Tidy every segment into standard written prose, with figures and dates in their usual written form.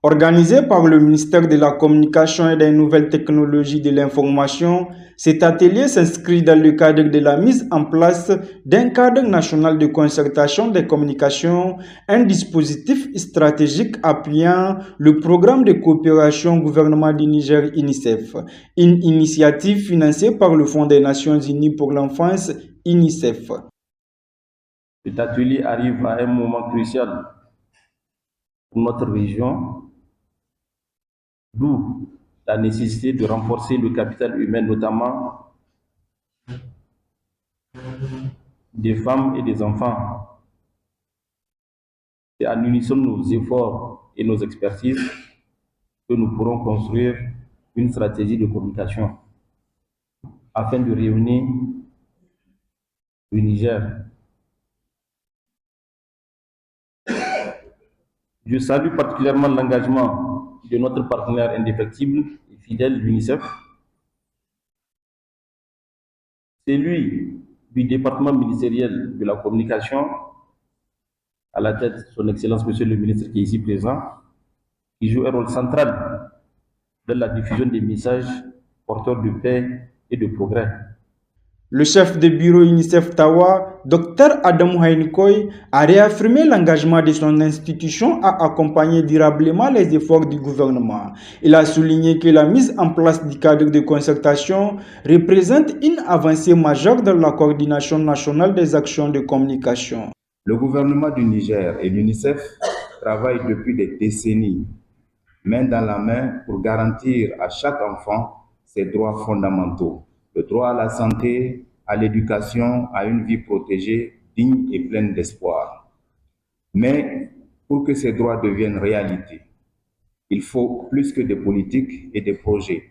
Organisé par le ministère de la Communication et des Nouvelles Technologies de l'Information, cet atelier s'inscrit dans le cadre de la mise en place d'un cadre national de concertation des communications, un dispositif stratégique appuyant le programme de coopération gouvernement du Niger UNICEF, une initiative financée par le Fonds des Nations Unies pour l'enfance UNICEF. Cet atelier arrive à un moment crucial pour notre région, d'où la nécessité de renforcer le capital humain, notamment des femmes et des enfants. C'est en unissant nos efforts et nos expertises que nous pourrons construire une stratégie de communication afin de réunir le Niger. Je salue particulièrement l'engagement de notre partenaire indéfectible et fidèle, l'UNICEF. C'est lui, du département ministériel de la communication, à la tête de son Excellence Monsieur le ministre qui est ici présent, qui joue un rôle central dans la diffusion des messages porteurs de paix et de progrès. Le chef de bureau UNICEF Tawa, Dr Adam Hainikoy, a réaffirmé l'engagement de son institution à accompagner durablement les efforts du gouvernement. Il a souligné que la mise en place du cadre de concertation représente une avancée majeure dans la coordination nationale des actions de communication. Le gouvernement du Niger et l'UNICEF travaillent depuis des décennies, main dans la main, pour garantir à chaque enfant ses droits fondamentaux. Le droit à la santé, à l'éducation, à une vie protégée, digne et pleine d'espoir. Mais pour que ces droits deviennent réalité, il faut plus que des politiques et des projets.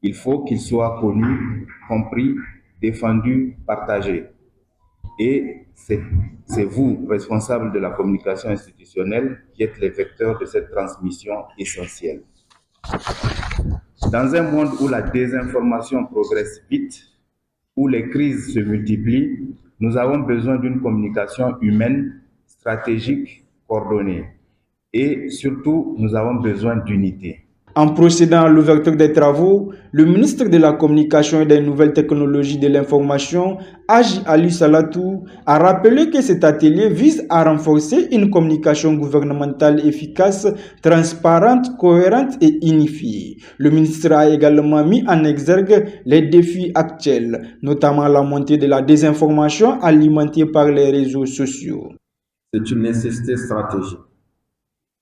Il faut qu'ils soient connus, compris, défendus, partagés. Et c'est vous, responsables de la communication institutionnelle, qui êtes les vecteurs de cette transmission essentielle. Dans un monde où la désinformation progresse vite, où les crises se multiplient, nous avons besoin d'une communication humaine, stratégique, coordonnée. Et surtout, nous avons besoin d'unité. En procédant à l'ouverture des travaux, le ministre de la Communication et des Nouvelles Technologies de l'Information, Haji Ali Salatou, a rappelé que cet atelier vise à renforcer une communication gouvernementale efficace, transparente, cohérente et unifiée. Le ministre a également mis en exergue les défis actuels, notamment la montée de la désinformation alimentée par les réseaux sociaux. C'est une nécessité stratégique.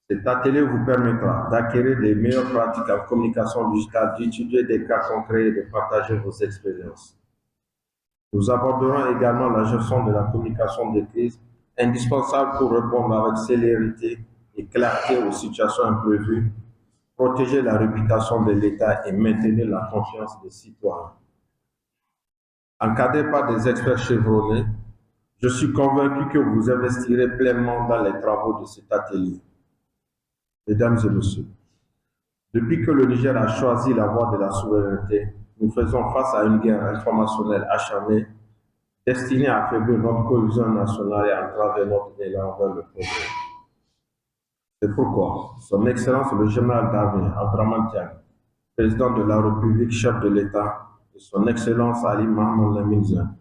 Cet atelier vous permettra d'acquérir des meilleures pratiques en communication digitale, d'étudier des cas concrets et de partager vos expériences. Nous aborderons également la gestion de la communication des crises, indispensable pour répondre avec célérité et clarté aux situations imprévues, protéger la réputation de l'État et maintenir la confiance des citoyens. Encadré par des experts chevronnés, je suis convaincu que vous investirez pleinement dans les travaux de cet atelier. Mesdames et messieurs, depuis que le Niger a choisi la voie de la souveraineté, nous faisons face à une guerre informationnelle acharnée destinée à affaiblir notre cohésion nationale et entraver notre élan vers le progrès. C'est pourquoi Son Excellence le général d'armée Abdraman Tiani, président de la République, chef de l'État, et Son Excellence Ali Mohamed Lamine Zain,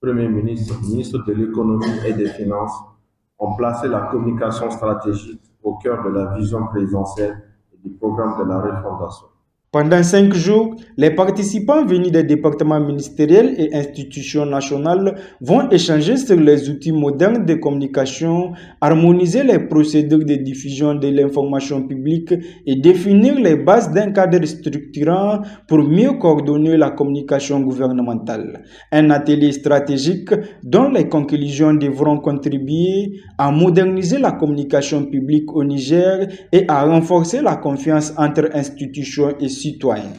Premier ministre, ministre de l'Économie et des Finances, ont placé la communication stratégique au cœur de la vision présidentielle et du programme de la refondation. Pendant 5 jours, les participants venus des départements ministériels et institutions nationales vont échanger sur les outils modernes de communication, harmoniser les procédures de diffusion de l'information publique et définir les bases d'un cadre structurant pour mieux coordonner la communication gouvernementale. Un atelier stratégique dont les conclusions devront contribuer à moderniser la communication publique au Niger et à renforcer la confiance entre institutions et citoyens.